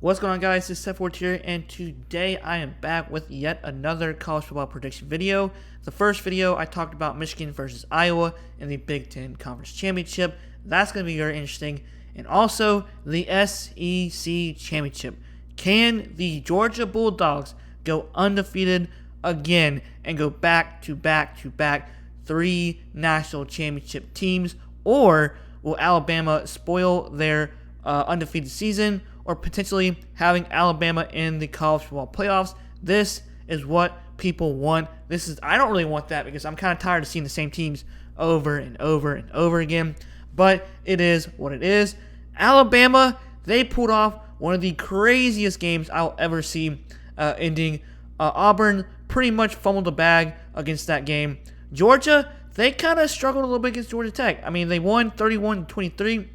What's going on, guys? This is Seth Ward here, and today I am back with yet another college football prediction video. The first video, I talked about Michigan versus Iowa in the Big Ten Conference Championship. That's going to be very interesting. And also, the SEC Championship. Can the Georgia Bulldogs go undefeated again and go back to back three national championship teams? Or will Alabama spoil their undefeated season, or potentially having Alabama in the college football playoffs? This is what people want. I don't really want that because I'm kind of tired of seeing the same teams over and over again. But it is what it is. Alabama, they pulled off one of the craziest games I'll ever see, ending Auburn pretty much fumbled the bag against that game. Georgia, they kind of struggled a little bit against Georgia Tech. I mean, they won 31-23,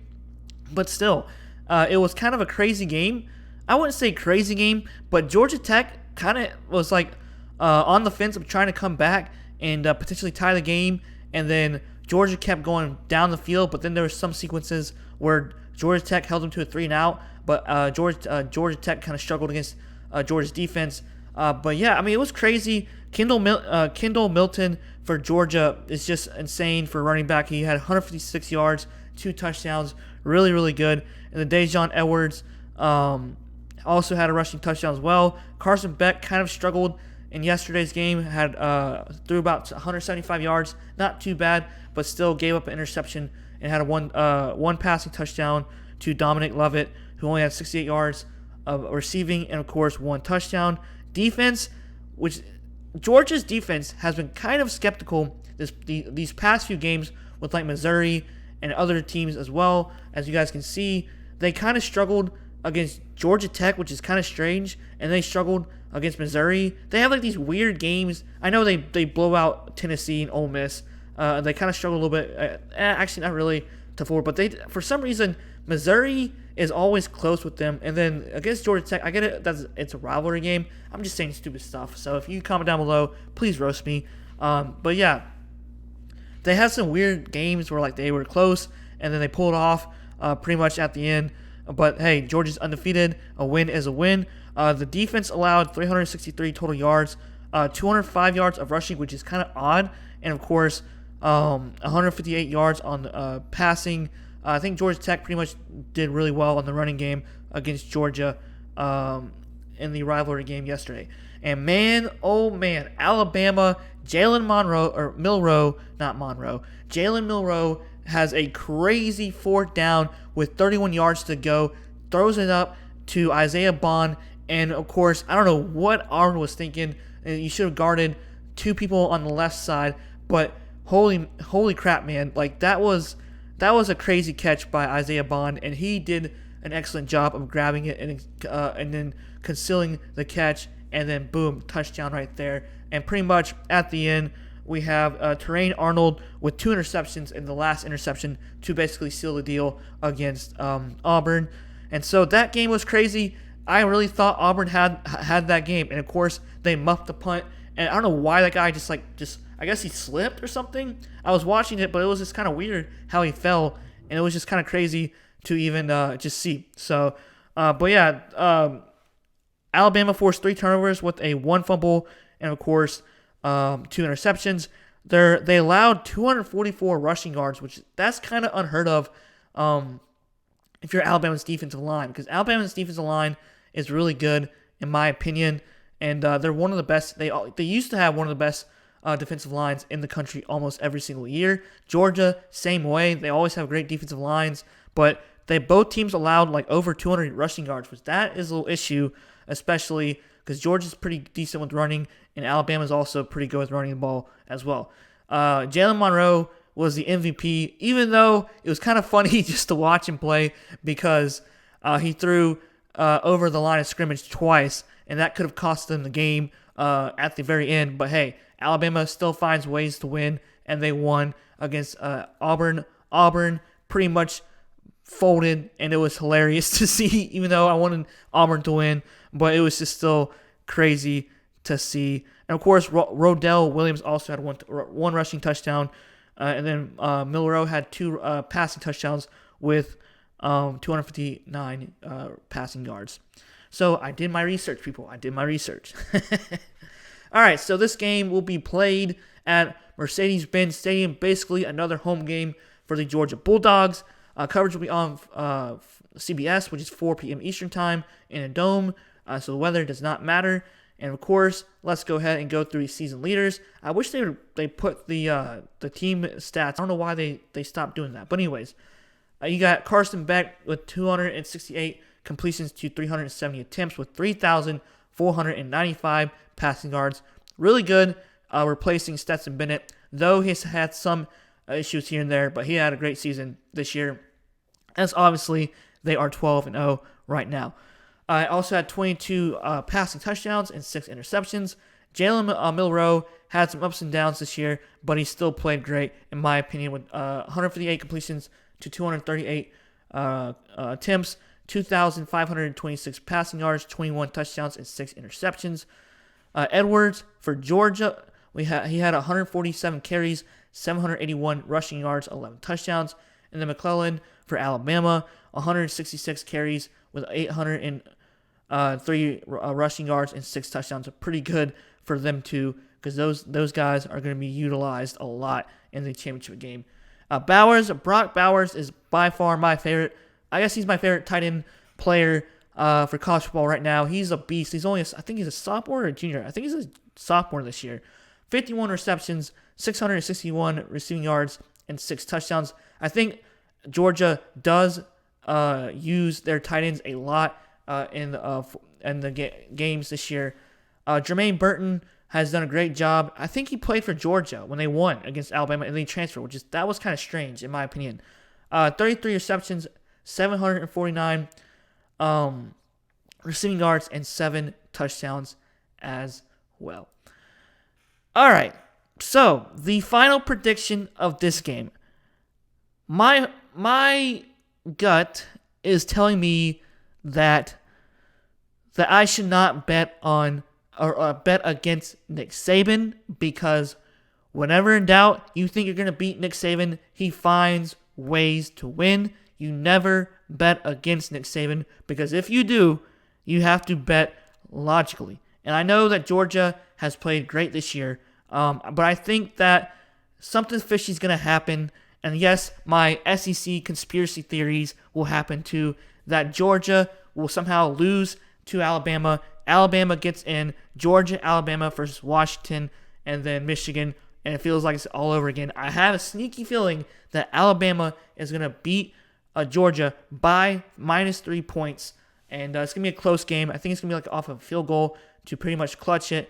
but still, it was kind of a crazy game. I wouldn't say crazy game, but Georgia Tech kind of was like on the fence of trying to come back and potentially tie the game. And then Georgia kept going down the field, but then there were some sequences where Georgia Tech held them to a 3-and-out, but Georgia Tech kind of struggled against Georgia's defense. But yeah, I mean, it was crazy. Kendall Milton for Georgia is just insane for running back. He had 156 yards, 2 touchdowns, really good. And then Dejon Edwards also had a rushing touchdown as well. Carson Beck kind of struggled in yesterday's game, had threw about 175 yards, not too bad, but still gave up an interception and had a one passing touchdown to Dominic Lovett, who only had 68 yards of receiving and, of course, 1 touchdown. Defense, which Georgia's defense has been kind of skeptical these past few games with like Missouri and other teams as well. As you guys can see, they kind of struggled against Georgia Tech, which is kind of strange, and they struggled against Missouri. They have like these weird games. I know they blow out Tennessee and Ole Miss. They kind of struggle a little bit. Actually, not really to forward, but for some reason, Missouri is always close with them. And then against Georgia Tech, I get it, it's a rivalry game. I'm just saying stupid stuff. So if you comment down below, please roast me. But yeah, they had some weird games where like they were close and then they pulled off pretty much at the end. But hey, Georgia's undefeated. A win is a win. The defense allowed 363 total yards, 205 yards of rushing, which is kind of odd, and of course 158 yards on passing. I think Georgia Tech pretty much did really well on the running game against Georgia in the rivalry game yesterday. And man, oh man, Alabama, Jalen Milroe has a crazy 4th down with 31 yards to go, throws it up to Isaiah Bond, and of course, I don't know what Auburn was thinking. You should have guarded 2 people on the left side, but holy crap, man! Like that was a crazy catch by Isaiah Bond, and he did an excellent job of grabbing it and then concealing the catch, and then boom, touchdown right there. And pretty much at the end, we have Terrain Arnold with 2 interceptions in the last interception to basically seal the deal against Auburn. And so that game was crazy. I really thought Auburn had that game, and of course they muffed the punt. And I don't know why that guy just I guess he slipped or something. I was watching it, but it was just kind of weird how he fell, and it was just kind of crazy to even just see. So, but yeah, Alabama forced 3 turnovers with a 1 fumble and of course 2 interceptions. They allowed 244 rushing yards, which that's kind of unheard of if you're Alabama's defensive line, because Alabama's defensive line is really good in my opinion, and they're one of the best. They used to have one of the best defensive lines in the country almost every single year. Georgia, same way. They always have great defensive lines, but both teams allowed like over 200 rushing yards, which that is a little issue, especially because Georgia's pretty decent with running, and Alabama's also pretty good with running the ball as well. Jalen Monroe was the MVP, even though it was kind of funny just to watch him play because he threw over the line of scrimmage twice, and that could have cost them the game at the very end. But hey, Alabama still finds ways to win, and they won against Auburn. Auburn pretty much folded, and it was hilarious to see, even though I wanted Auburn to win, but it was just still crazy to see. And of course, Rodell Williams also had one rushing touchdown, and then Milroe had 2 passing touchdowns with 259 passing yards. So I did my research, people. I did my research. All right, so this game will be played at Mercedes-Benz Stadium, basically another home game for the Georgia Bulldogs. Coverage will be on CBS, which is 4 p.m. Eastern Time in a dome, so the weather does not matter. And of course, let's go ahead and go through these season leaders. I wish they put the team stats. I don't know why they stopped doing that. But anyways, you got Carson Beck with 268 completions to 370 attempts with 3,495 passing yards. Really good, replacing Stetson Bennett, though he's had some issues here and there, but he had a great season this year. As obviously, they are 12-0 right now. I also had 22 passing touchdowns and 6 interceptions. Jalen Milroe had some ups and downs this year, but he still played great, in my opinion, with 158 completions to 238 attempts, 2,526 passing yards, 21 touchdowns, and 6 interceptions. Edwards for Georgia, he had 147 carries, 781 rushing yards, 11 touchdowns. And then McClellan for Alabama, 166 carries with 803 rushing yards and 6 touchdowns. Pretty good for them too, because those guys are going to be utilized a lot in the championship game. Brock Bowers is by far my favorite. I guess he's my favorite tight end player for college football right now. He's a beast. I think he's a sophomore or a junior. I think he's a sophomore this year. 51 receptions, 661 receiving yards, and 6 touchdowns. I think Georgia does use their tight ends a lot in the games this year. Jermaine Burton has done a great job. I think he played for Georgia when they won against Alabama and then he transferred, that was kind of strange in my opinion. 33 receptions, 749 receiving yards, and 7 touchdowns as well. All right, so the final prediction of this game. My gut is telling me that I should not bet on or bet against Nick Saban, because whenever in doubt, you think you're going to beat Nick Saban, he finds ways to win. You never bet against Nick Saban, because if you do, you have to bet logically. And I know that Georgia has played great this year, but I think that something fishy is going to happen. And yes, my SEC conspiracy theories will happen too, that Georgia will somehow lose to Alabama. Alabama gets in, Georgia, Alabama versus Washington, and then Michigan, and it feels like it's all over again. I have a sneaky feeling that Alabama is going to beat Georgia by -3 points, and it's going to be a close game. I think it's going to be like off of a field goal to pretty much clutch it,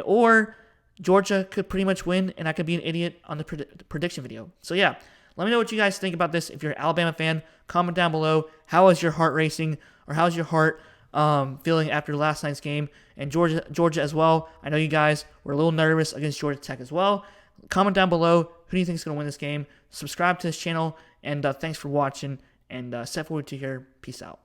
or Georgia could pretty much win, and I could be an idiot on the prediction video. So yeah, let me know what you guys think about this. If you're an Alabama fan, comment down below. How is your heart racing, or how's your heart feeling after last night's game? And Georgia as well. I know you guys were a little nervous against Georgia Tech as well. Comment down below. Who do you think is going to win this game? Subscribe to this channel, and thanks for watching, and step forward to here. Peace out.